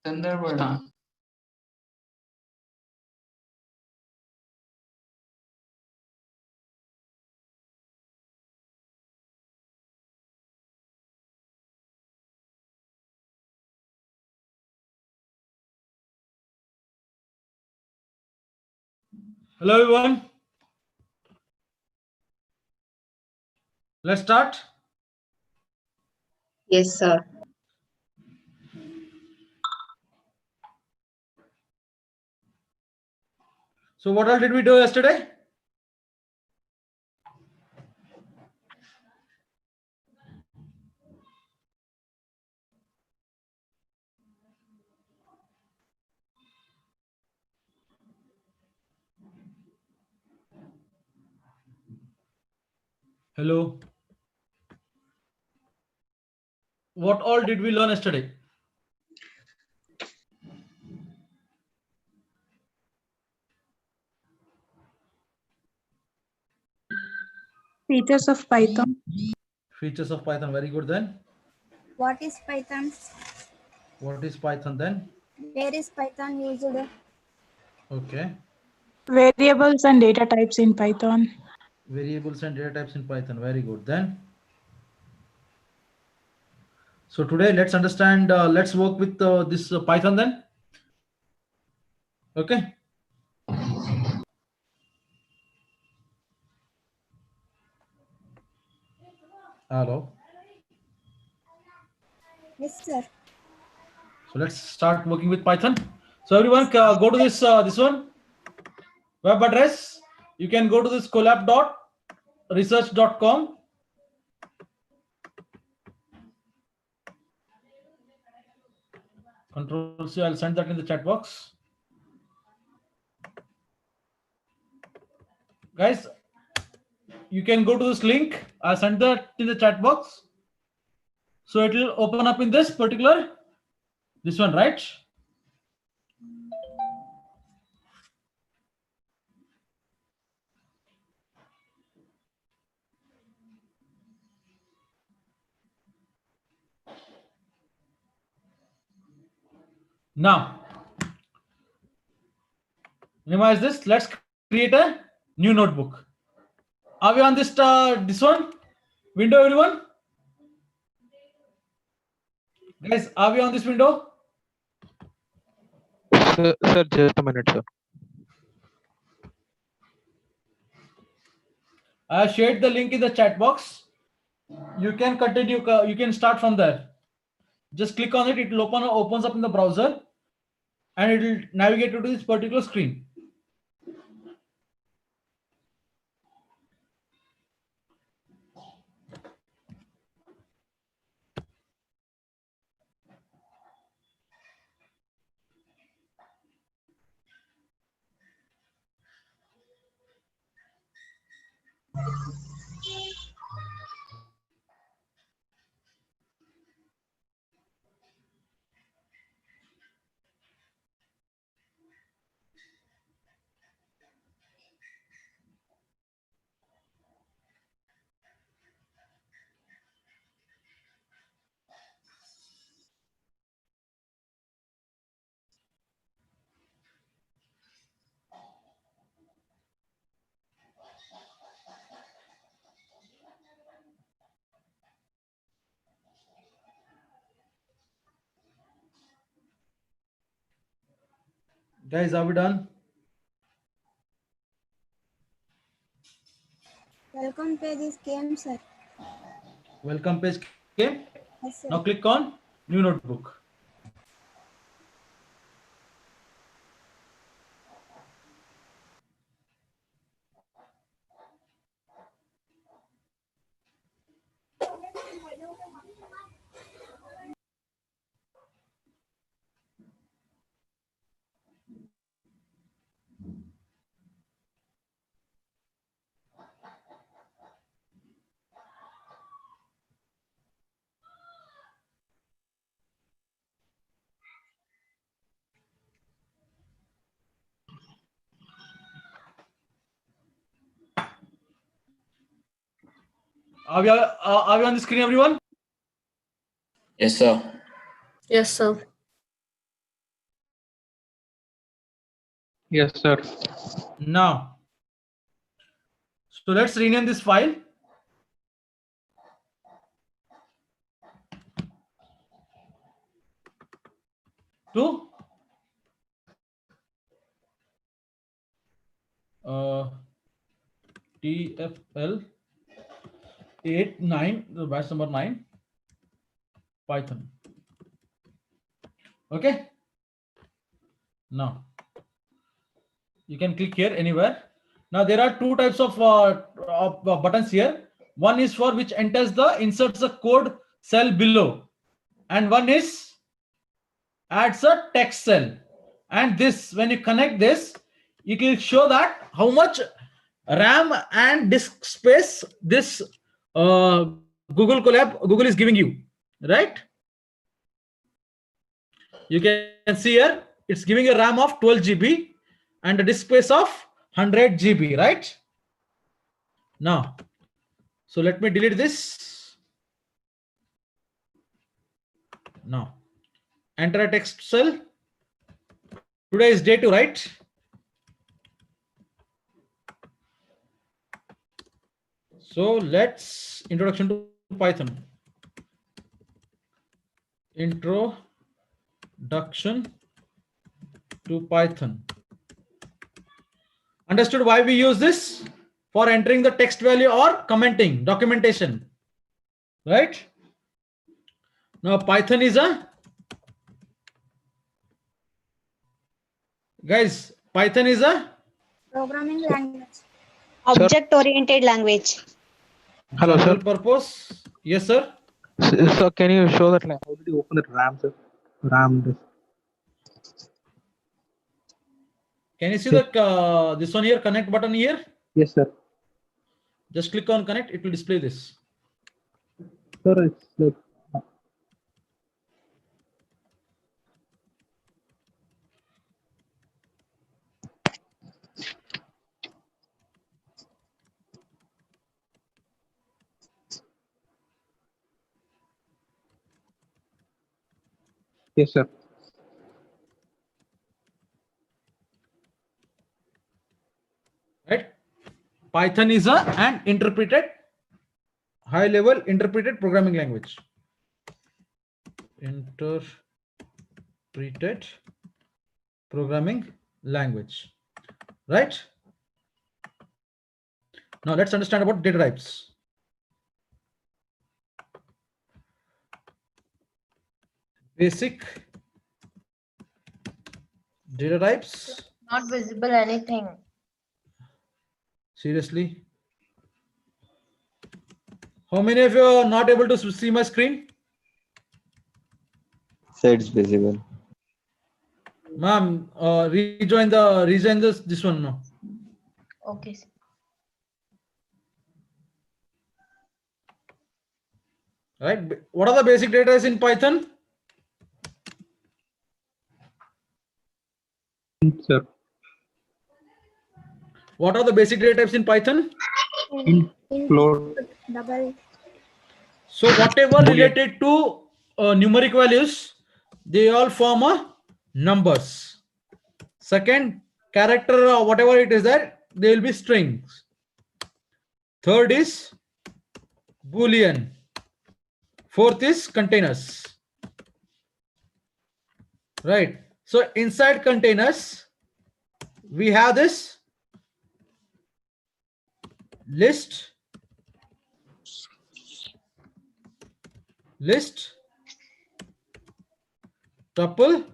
Start. Hello everyone. Let's start. Yes, sir. So what all did we do yesterday? Hello. What all did we learn yesterday? Features of Python. Features of Python. Very good then. What is Python? What is Python then? Where is Python used? Okay. Variables and data types in Python. Variables and data types in Python. Very good then. So today let's understand, let's work with this Python then. Okay. Hello. Yes, sir. So let's start working with Python. So everyone go to this one web address. You can go to this collab.research.com. Control C, I'll send that in the chat box. Guys, you can go to this link. I'll send that in the chat box. So it will open up in this particular, this one, right? Now, minimize this. Let's create a new notebook. Are we on this one window, everyone? Guys, are we on this window? Sir, just a minute, sir. I have shared the link in the chat box. You can continue. You can start from there. Just click on it. It will opens up in the browser, and it will navigate you to this particular screen. Guys, are we done? Welcome page is came, sir. Welcome page came. Yes, sir. Now click on new notebook. Are we on the screen, everyone? Yes, sir. Yes, sir. Yes, sir. Now, so let's rename this file to TFL 89, the batch number 9 Python. Okay. Now you can click here anywhere. Now there are two types of buttons here. One is for which enters the inserts the code cell below, and one is adds a text cell. And this, when you connect this, it will show that how much RAM and disk space this Google is giving you, right? You can see here it's giving a RAM of 12 GB and a disk space of 100 GB, right? Now, so let me delete this. Now, enter a text cell. Today is day 2, right? So let's introduction to Python. Introduction to Python. Understood why we use this? For entering the text value or commenting, documentation, right? Now Python is a, guys, Python is a Programming language. Object-oriented language. Hello, general sir. purpose. Yes, sir. So can you show that like how did you open the RAM, sir? RAM disk. Can you see the this one here, connect button here? Yes, sir. Just click on connect, it will display this. Sir, it's like yes, sir. Right? Python is an interpreted, high level interpreted programming language. Interpreted programming language, right? Now let's understand about data types. Basic data types. Not visible anything. Seriously? How many of you are not able to see my screen? So it's visible. Ma'am, rejoin this one now. Okay. Sir. Right? What are the basic data types in Python? Sir. What are the basic data types in Python? Float. Double. So whatever related to numeric values, they all form a numbers. Second, character or whatever it is that they will be strings. Third is Boolean. Fourth is containers. Right. So inside containers, we have this list, tuple,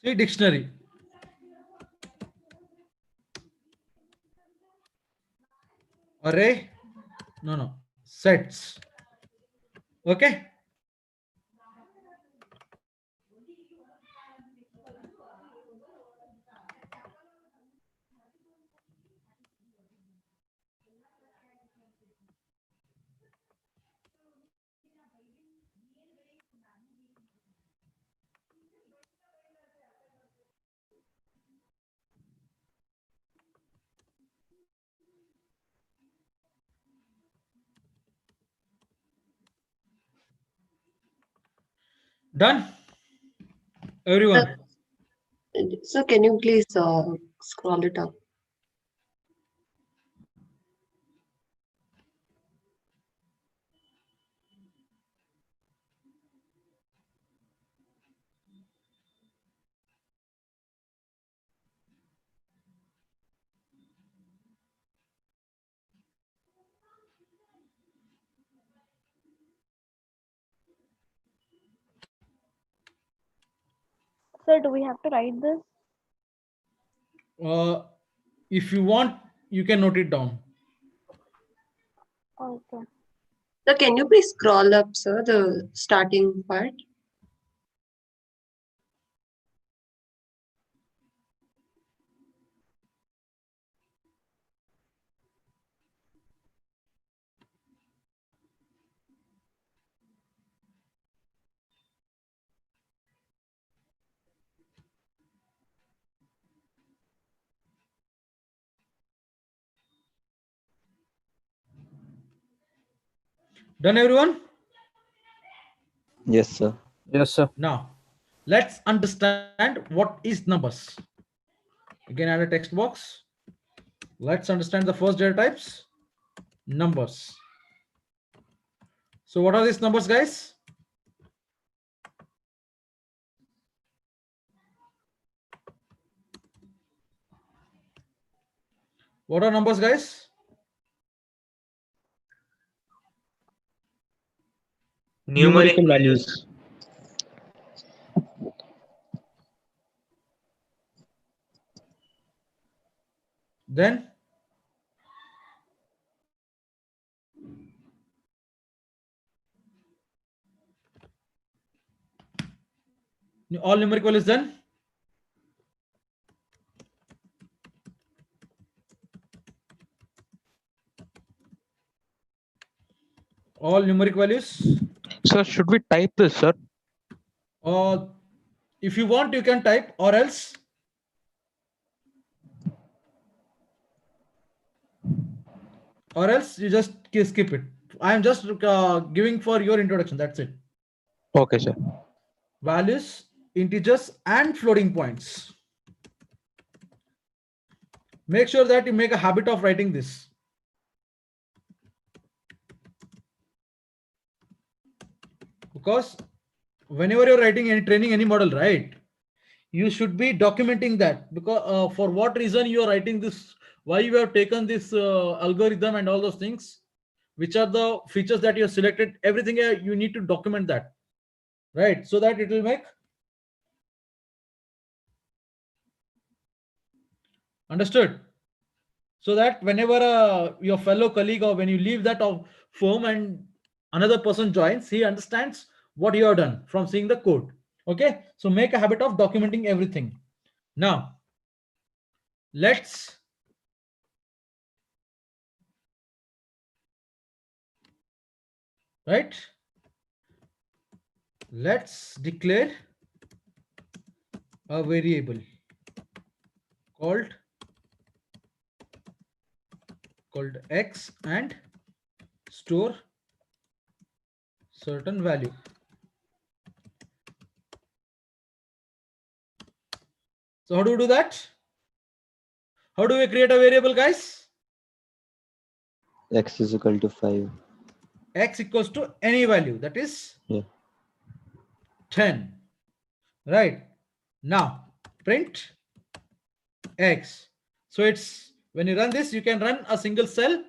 see dictionary. Array, no, sets. Okay. Done? Everyone? So can you please scroll it up? Sir, do we have to write this? If you want, you can note it down. Okay. So can you please scroll up, sir, the starting part? Done, everyone? Yes, sir. Yes, sir. Now, let's understand what is numbers. Again, add a text box. Let's understand the first data types, numbers. So what are these numbers, guys? What are numbers, guys? Numerical values. Then all numeric values then? All numeric values? Sir, should we type this, sir? If you want, you can type, or else you just skip it. I am just giving for your introduction. That's it. Okay, sir. Values, integers, and floating points. Make sure that you make a habit of writing this. Because whenever you're writing any training, any model, right, you should be documenting that, because for what reason you are writing this, why you have taken this algorithm and all those things, which are the features that you have selected, everything you need to document that, right? So that it will make. Understood? So that whenever your fellow colleague, or when you leave that firm and another person joins, he understands what you have done from seeing the code. Okay, so make a habit of documenting everything. Now let's declare a variable called x and store certain value. So how do we do that? How do we create a variable, guys? X is equal to 5. X equals to any value, that is 10. Right. Now print x. So it's, when you run this, you can run a single cell,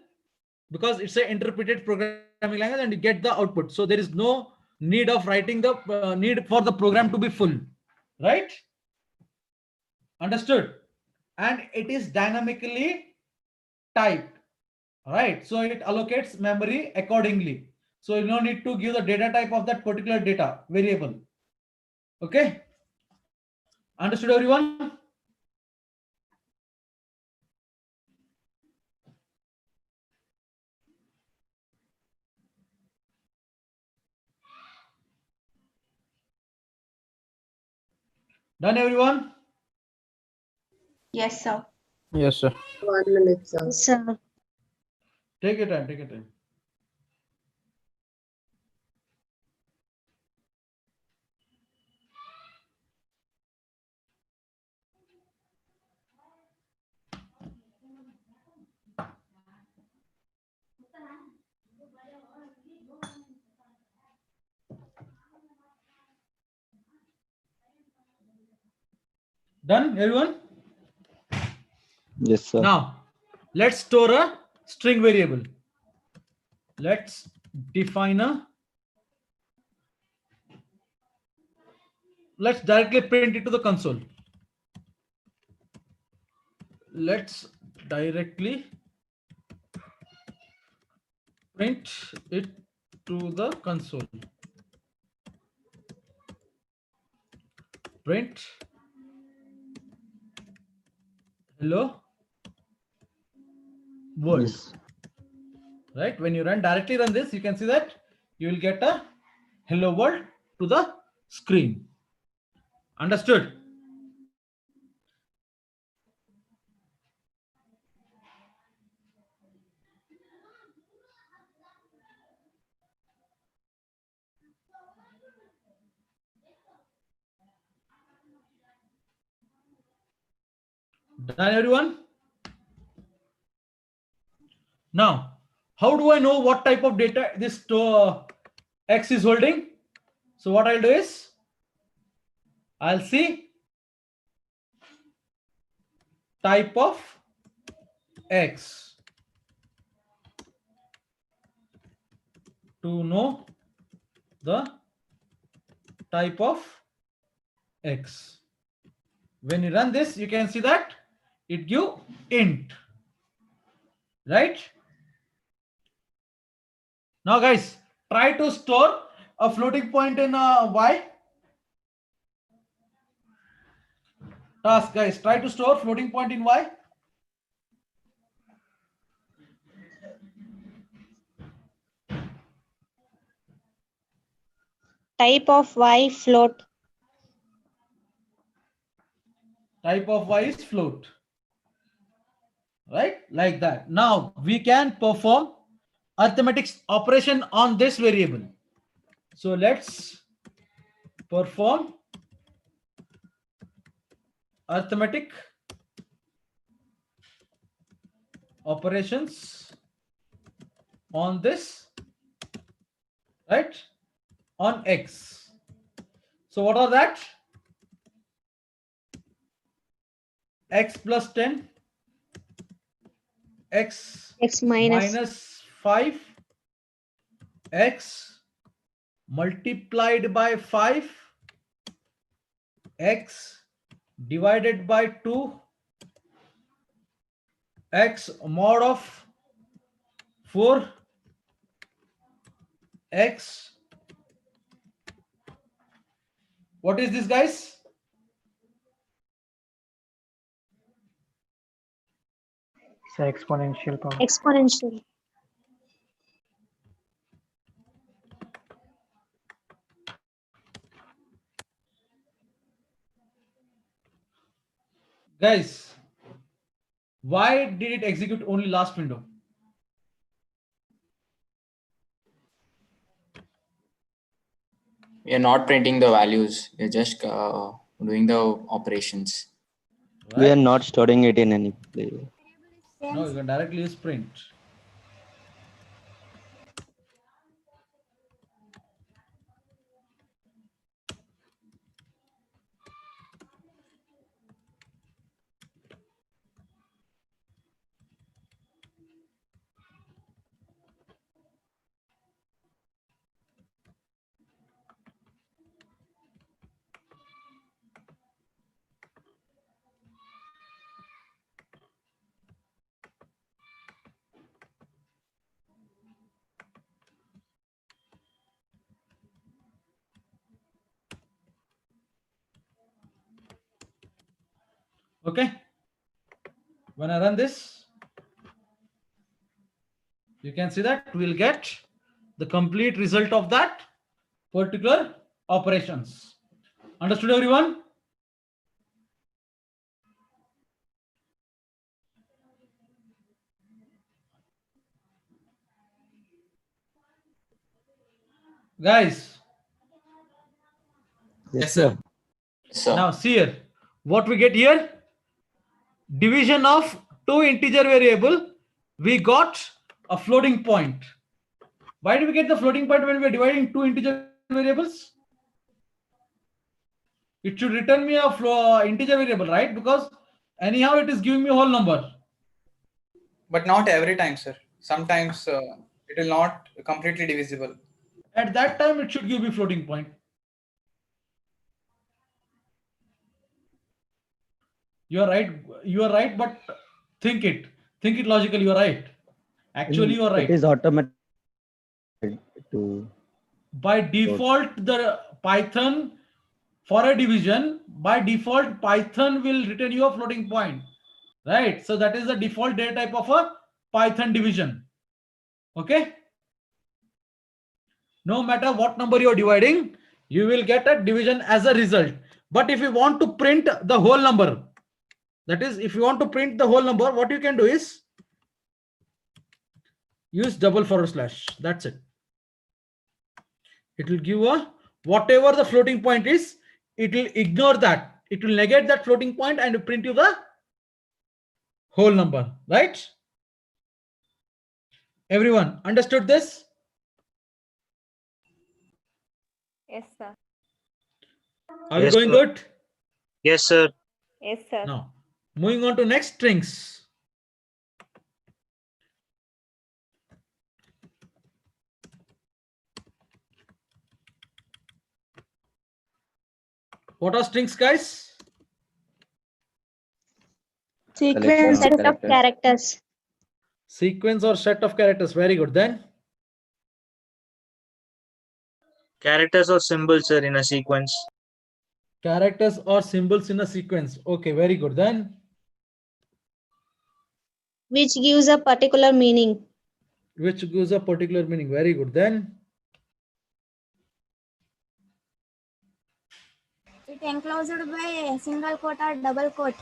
because it's an interpreted programming language, and you get the output. So there is no need of writing the need for the program to be full, right? Understood? And it is dynamically typed, right? So it allocates memory accordingly. So you don't need to give the data type of that particular data variable. Okay, understood, everyone? Done, everyone? Yes, sir. Yes, sir. 1 minute, sir. Yes, sir. Take your time, take your time. Done, everyone? Yes, sir. Now, let's store a string variable. Let's define let's directly print it to the console. Let's directly print it to the console. Print hello world. Yes. Right? When you directly run this, you can see that you will get a hello world to the screen. Understood? Done, everyone? Now, how do I know what type of data this X is holding? So what I'll do is, I'll see type of X to know the type of X. When you run this, you can see that it give int, right? Now guys, try to store a floating point in Y. Task, guys, try to store floating point in Y. Type of Y float. Type of Y is float. Right? Like that. Now we can perform arithmetic operation on this variable. So let's perform arithmetic operations on this, right? On X. So what are that? X plus 10, X minus 5, X multiplied by 5, X divided by 2, X mod of 4, X. What is this, guys? It's exponential power. Exponential. Guys, why did it execute only last window? We are not printing the values. We're just doing the operations. Right? We are not storing it in any place. No, you can directly use print. Okay. When I run this, you can see that we'll get the complete result of that particular operations. Understood, everyone? Guys, Yes, sir. So now see here. What we get here? Division of two integer variable. We got a floating point. Why do we get the floating point when we are dividing two integer variables? It should return me a integer variable, right? Because anyhow it is giving me a whole number. But not every time, sir. Sometimes it will not completely divisible. At that time, it should give me floating point. You are right. You are right, but think it. Think it logically. You are right. Actually, you are right. It is automatic to By default, the Python for a division, by default, Python will return you a floating point, right? So that is the default data type of a Python division. Okay. No matter what number you are dividing, you will get a division as a result. But if you want to print the whole number, that is, if you want to print the whole number, what you can do is use double forward slash. That's it. It will give a whatever the floating point is, it will ignore that. It will negate that floating point and print you the whole number, right? Everyone understood this? Yes, sir. Are we going good? Yes, sir. Yes, sir. Now, moving on to next, strings. What are strings, guys? Sequence Set of characters. Sequence or set of characters. Very good. Then Characters or symbols, sir, in a sequence. characters or symbols in a sequence. Okay, very good. Then Which gives a particular meaning. which gives a particular meaning. Very good. Then It enclosed by a single quote or double quote.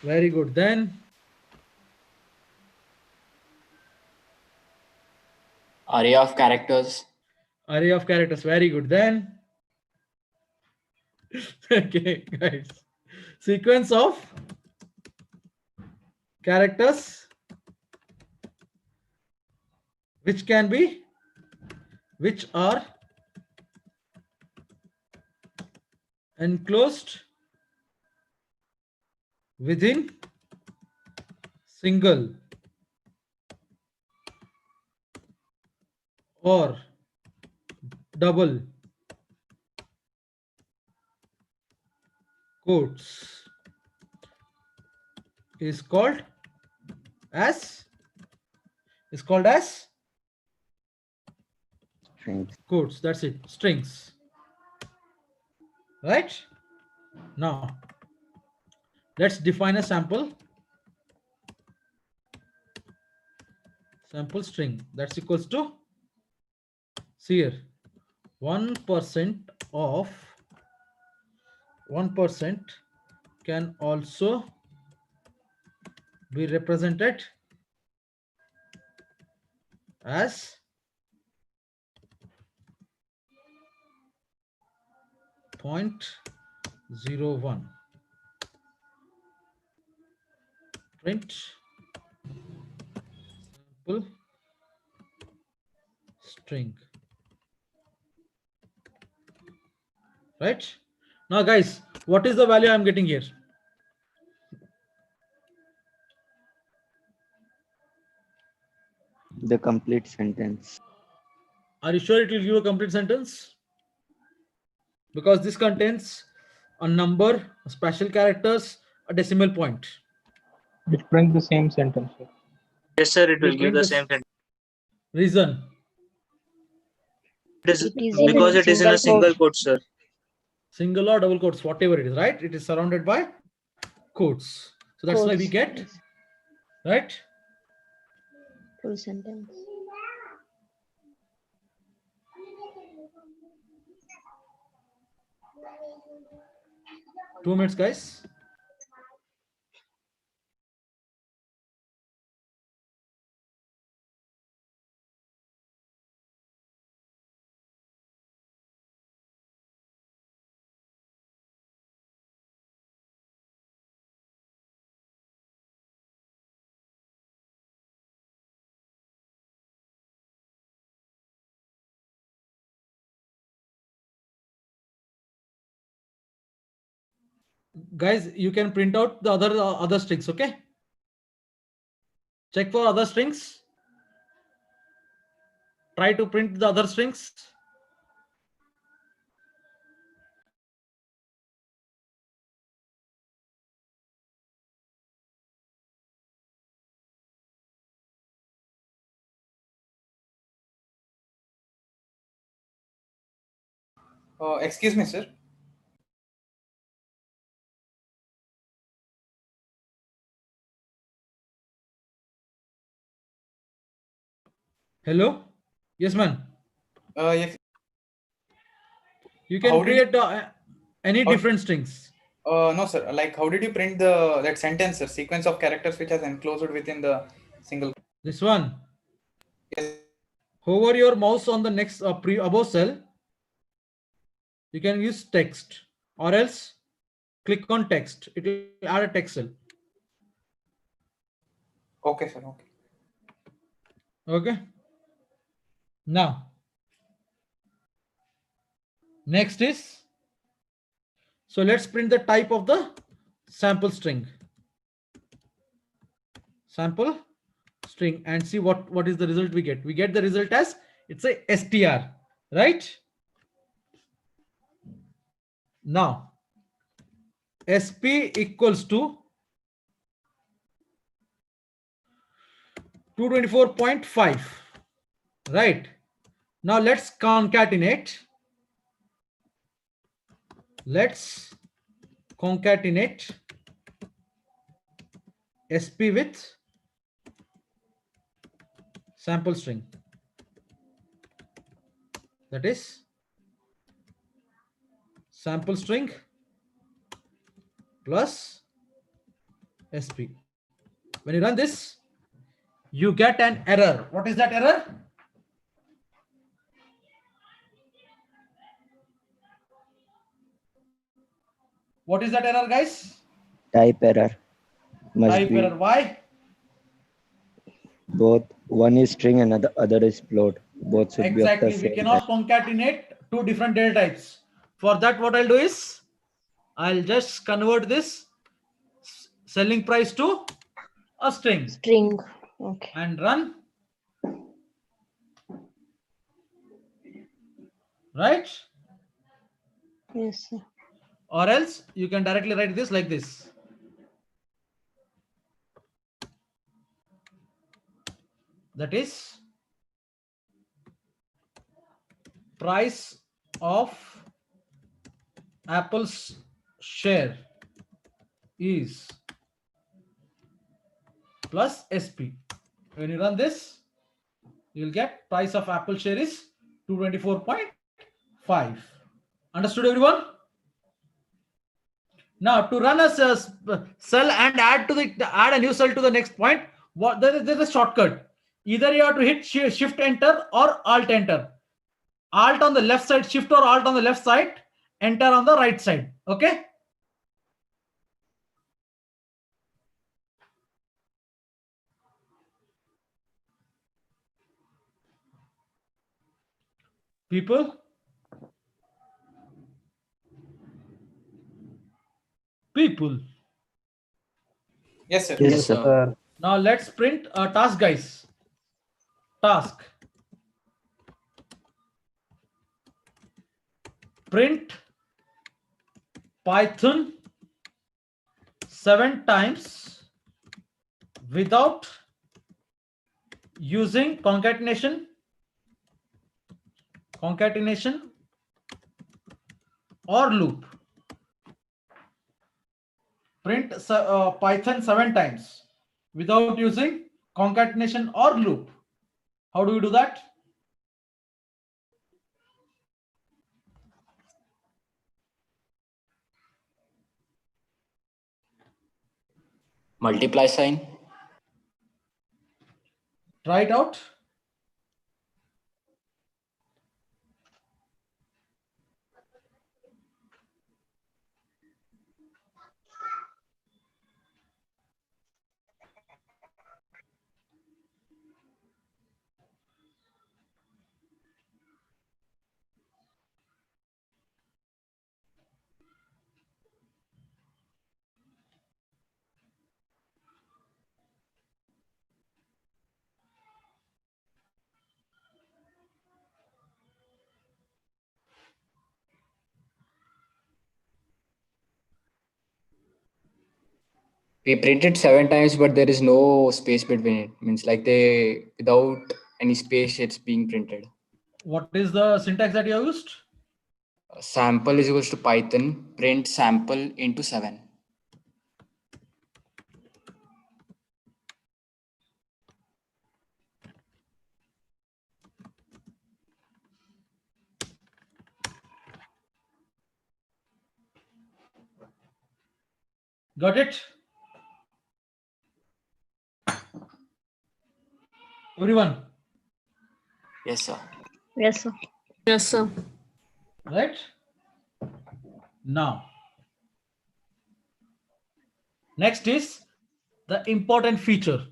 very good. Then Array of characters. array of characters. Very good. Then okay, guys. Sequence of characters which can be, which are enclosed within single or double quotes is called as strings. quotes. That's it, strings, right? Now let's define a sample string that's equals to, see here, 1% of 1% can also be represented as 0.01. Print sample string. Right? Now, guys, what is the value I'm getting here? The complete sentence. Are you sure it will give a complete sentence? Because this contains a number, special characters, a decimal point. It prints the same sentence. Sir. Yes, sir. It will Will give print the this same sentence. reason. It is It is because in it is in a single single quote, sir. Single or double quotes, whatever it is, right? It is surrounded by quotes. So that's why we get, Yes. right? Full sentence. 2 minutes, guys. Guys, you can print out the other strings. Okay. Check for other strings. Try to print the other strings. Excuse me, sir. Hello. Yes, man. Yes. You can How did create any how- different strings. No, sir. Like, how did you print that sentence, sir? Sequence of characters which has enclosed within the single. This one. Yes. Hover your mouse on the next above cell. You can use text, or else click on text. It will add a text cell. Okay, sir. Okay. Okay. Now, next is, so let's print the type of the sample string. Sample string and see what is the result we get. We get the result as it's a str, right? Now, sp equals to 224.5, right? Now let's concatenate. Let's concatenate sp with sample string. That is sample string plus sp. When you run this, you get an error. What is that error? What is that error, guys? Type error. Must Type be error. Why? both. One is string and other is float. Both should be of the Exactly. We same cannot type. concatenate two different data types. For that, what I'll do is I'll just convert this selling price to a string String. Okay. and run. Right? Yes, sir. Or else you can directly write this like this. That is price of Apple's share is plus SP. When you run this, you'll get price of Apple share is 224.5. Understood, everyone? Now to run a cell and add a new cell to the next point, there's a shortcut. Either you have to hit shift enter or alt enter. Alt on the left side, shift or alt on the left side, enter on the right side. Okay. People. Yes, sir. Yes, sir. Now let's print a task, guys. Task. Print Python 7 times without using concatenation or loop. Print Python 7 times without using concatenation or loop. How do we do that? Multiply sign. Try it out. We print it 7 times, but there is no space between it. Means like they without any space, it's being printed. What is the syntax that you have used? Sample is equals to Python print sample into 7. Got it? Everyone, Yes, sir. Yes, sir. Yes, sir. right? Now, next is the important feature,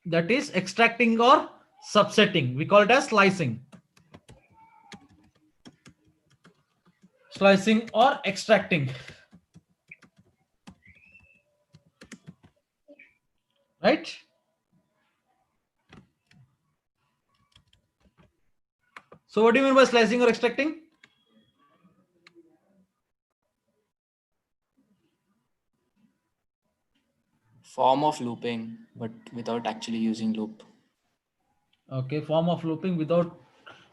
that is extracting or subsetting. We call it as slicing. Slicing or extracting. Right? So what do you mean by slicing or extracting? Form of looping, but without actually using loop. Okay, form of looping without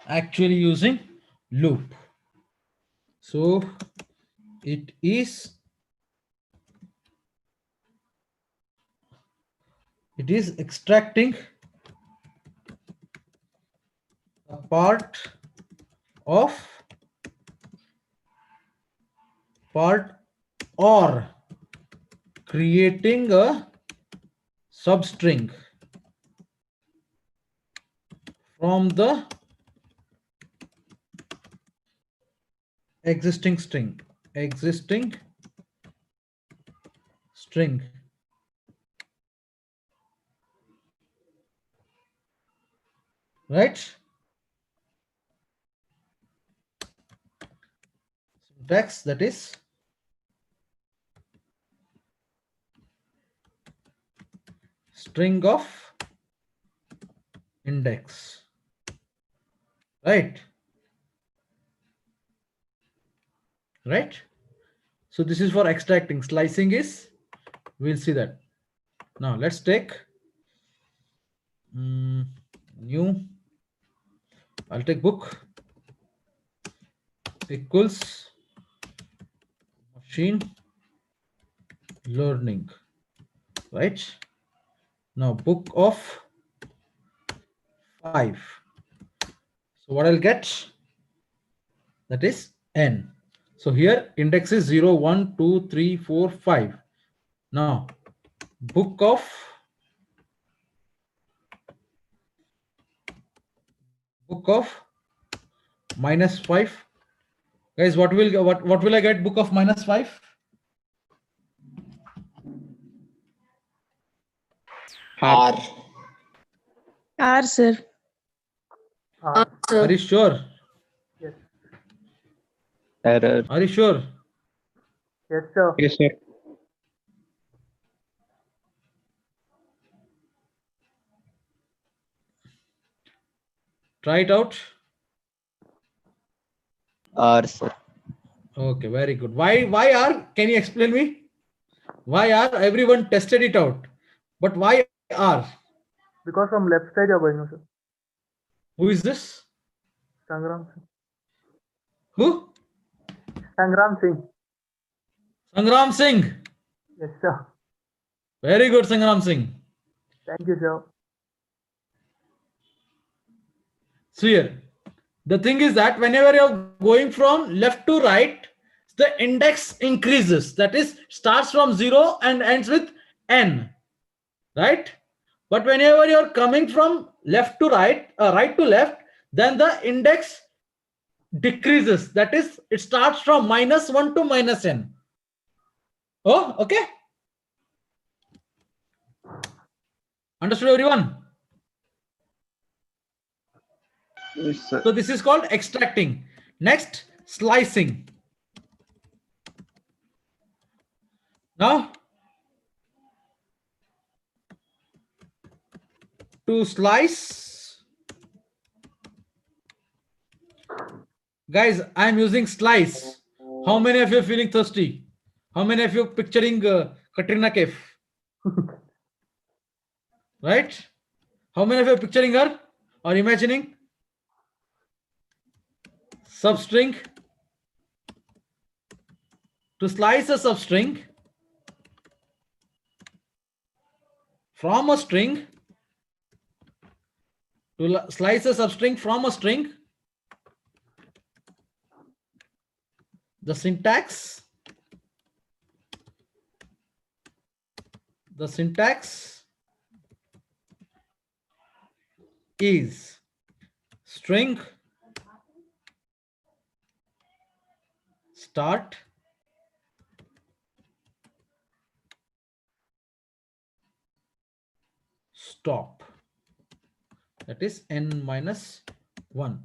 actually using loop. So it is extracting a part or creating a substring from the existing string. Right? Syntax, that is string of index. Right? Right? So this is for extracting. Slicing is, we'll see that. Now let's take new. I'll take book equals machine learning. Right? Now book of 5. So what I'll get, that is n. So here index is 0, 1, 2, 3, 4, 5. Now book of -5. Guys, what will I get book of -5? R. R, sir. Are you sure? Yes. Error. Are you sure? Yes, sir. Yes, sir. Try it out. R, sir. Okay, very good. Why R? Can you explain me? Why R? Everyone tested it out. But why R? Because from left side you're going, sir. Who is this? Sangram Singh. Who? Sangram Singh. Sangram Singh. Yes, sir. Very good, Sangram Singh. Thank you, sir. So here, the thing is that whenever you're going from left to right, the index increases. That is, starts from 0 and ends with n. Right? But whenever you're coming from left to right, right to left, then the index decreases. That is, it starts from -1 to -n. Oh, okay. Understood, everyone? Yes, sir. So this is called extracting. Next, slicing. Now, to slice, guys, I'm using slice. How many of you are feeling thirsty? How many of you picturing Katrina Kaif? Right? How many of you are picturing her or imagining? Substring. To slice a substring from a string, slice a substring from a string, the syntax is string start stop, that is n minus 1,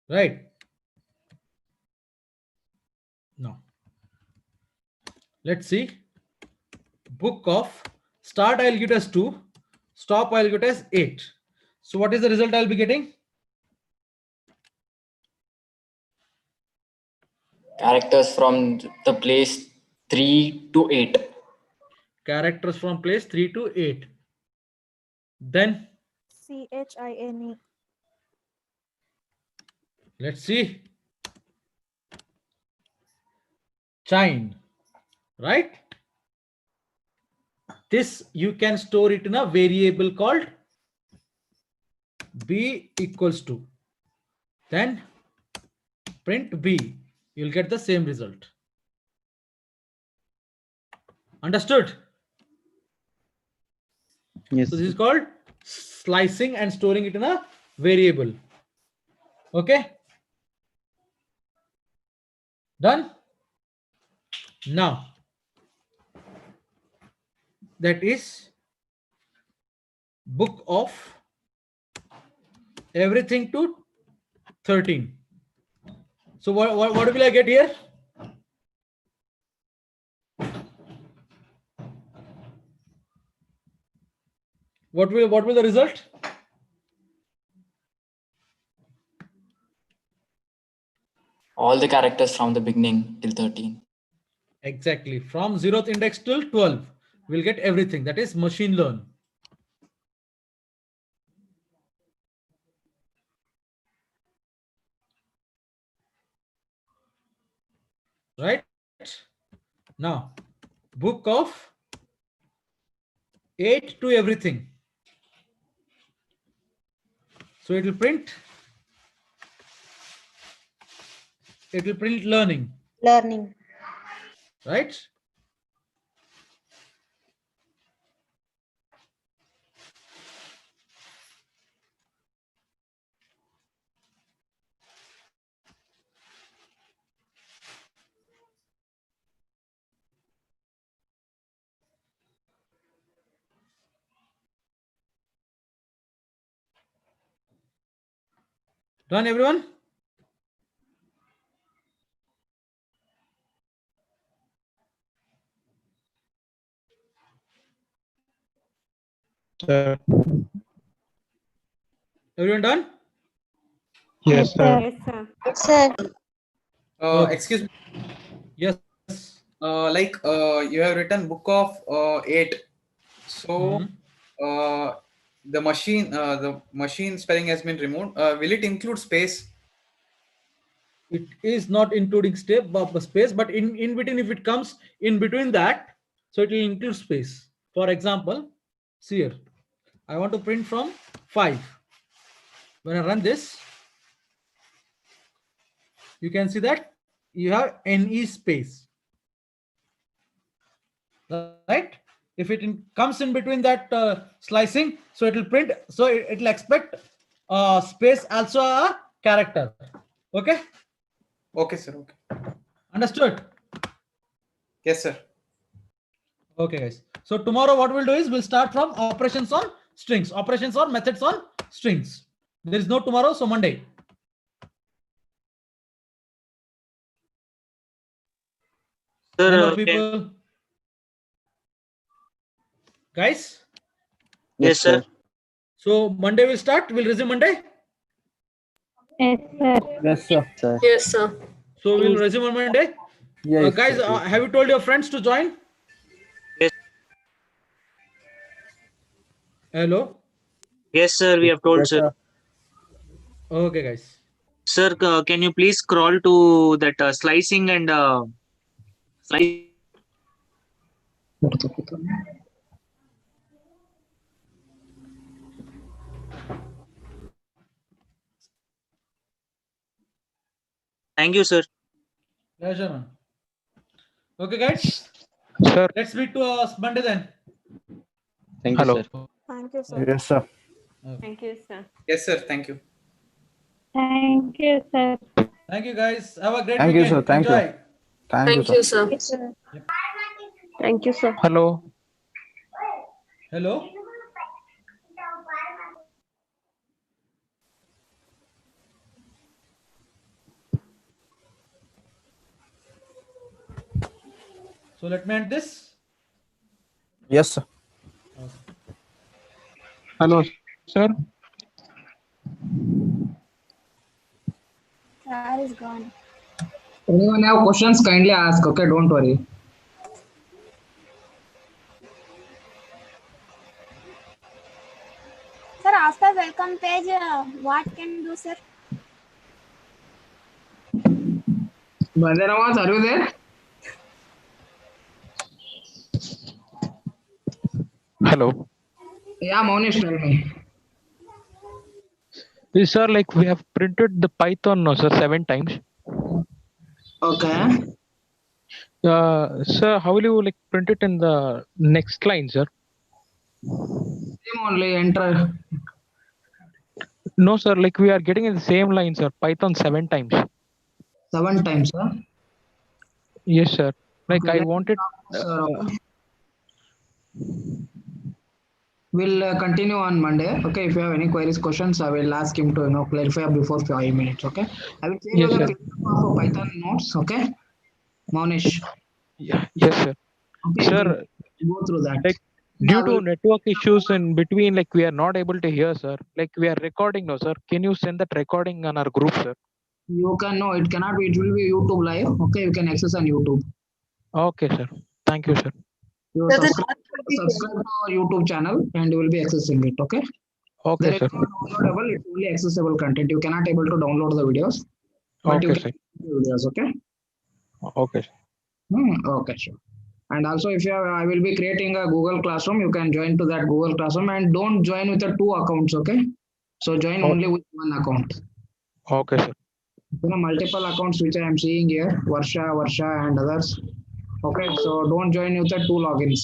right? Now let's see. Book of start I'll get as 2, stop I'll get as 8. So what is the result I'll be getting? Characters from the place 3 to 8. Characters from place 3 to 8. Then CHINE. let's see. Chine, right? This you can store it in a variable called b equals to. Then print b. You'll get the same result. Understood? Yes. So this is called slicing and storing it in a variable. Okay? Done? Now, that is book of everything to 13. So what will I get here? What will the result? All the characters from the beginning till 13. Exactly. From 0th index till 12, we'll get everything. That is machine learn. Right? Now, book of 8 to everything. So it will print learning. Learning. Right? Done, everyone? Sir. Everyone done? Yes, sir. Yes, sir. Sir. Okay. Excuse me. Yes. You have written book of 8. So the machine spelling has been removed. Will it include space? It is not including space, but in between, if it comes in between that, so it will include space. For example, see here, I want to print from 5. When I run this, you can see that you have NE space. Right? If it comes in between that slicing, so it will print, so it will expect space also a character. Okay? Okay, sir. Okay. Understood? Yes, sir. Okay, guys. So tomorrow what we'll do is we'll start from operations on strings, operations or methods on strings. There is no tomorrow, so Monday. Sir, Hello, people. Guys? Yes, sir. So Monday we'll start. We'll resume Monday. Yes, sir. Yes, sir. Sir. Yes, sir. So we'll resume on Monday. Yes, Guys, sir. Yes. have you told your friends to join? Yes. Hello. Yes, sir. We have told, Yes, sir. sir. Okay, guys. Sir, can you please scroll to that slicing and slice? Thank you, sir. Pleasure, man. Okay, guys. Sir, Let's meet to Monday then. Thank you, hello. sir. Thank you, sir. Yes, sir. Thank you, sir. Yes, sir. Thank you. Thank you, sir. Thank you, guys. Have a great Thank you, sir. weekend. Thank you. Enjoy. Thank you, Thank sir. you, sir. Yes, sir. Thank you, sir. Hello. Hello. So let me end this. Yes, sir. Hello, sir. Sir is gone. Anyone have questions, kindly ask. Okay, don't worry. Sir, after welcome page, what can do, sir? Bandharavas, are you there? Hello. Yeah, Monish, tell me. Yes, sir, like we have printed the Python, no, sir, 7 times. Okay. Sir, how will you like print it in the next line, sir? Same only, enter. No, sir, like we are getting in the same line, sir. Python 7 times. 7 times, huh? Yes, sir. Like Okay, I wanted. sir, okay. We'll continue on Monday. Okay, if you have any queries, questions, I will ask him to clarify before 5 minutes. Okay, I will share you Yes, the sir. PDF of Python notes. Okay, Monish. Yeah, yes, sir. Okay, you Sir, can go through that. like due to network issues in between, like we are not able to hear, sir. Like we are recording, no, sir. Can you send that recording on our group, sir? You can know it cannot be. It will be YouTube live. Okay, you can access on YouTube. Okay, sir. Thank you, sir. You subscribe to our YouTube channel and you will be accessing it. Okay. Okay, There is sir. no downloadable. It's only accessible content. You cannot able to download the videos. But you Okay, can sir. see the videos. Okay. Okay, sir. Okay, sure. And also, if you have, I will be creating a Google Classroom. You can join to that Google Classroom and don't join with the 2 accounts. Okay. So join only with 1 account. Okay, sir. Multiple accounts which I am seeing here, Varsha, and others. Okay, so don't join with the 2 logins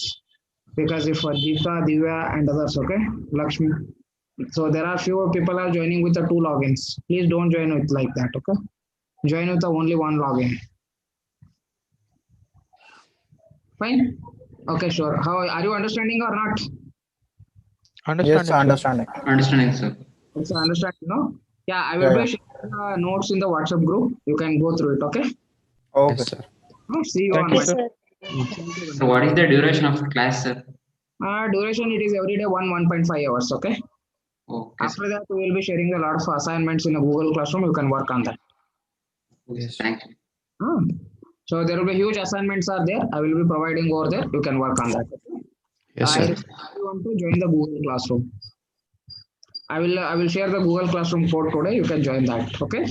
because if Deepa, Divya, and others, okay, Lakshmi. So there are few people are joining with the 2 logins. Please don't join with like that, okay? Join with the only 1 login. Fine. Okay, sure. How are you understanding or not? Yes, sir. Understanding. Understanding, sir. It's understanding, no? Yeah, I will be sharing notes in the WhatsApp group. You can go through it, okay? Okay, sir. See you Thank on you, Monday. sir. So what is the duration of the class, sir? Duration it is every day 1.5 hours, okay? Okay. After that, we will be sharing a lot of assignments in a Google Classroom. You can work on that. Yes. Thank you. So there will be huge assignments are there. I will be providing over there. You can work on that. Yes, I sir. want to join the Google Classroom. I will share the Google Classroom code today. You can join that. Okay.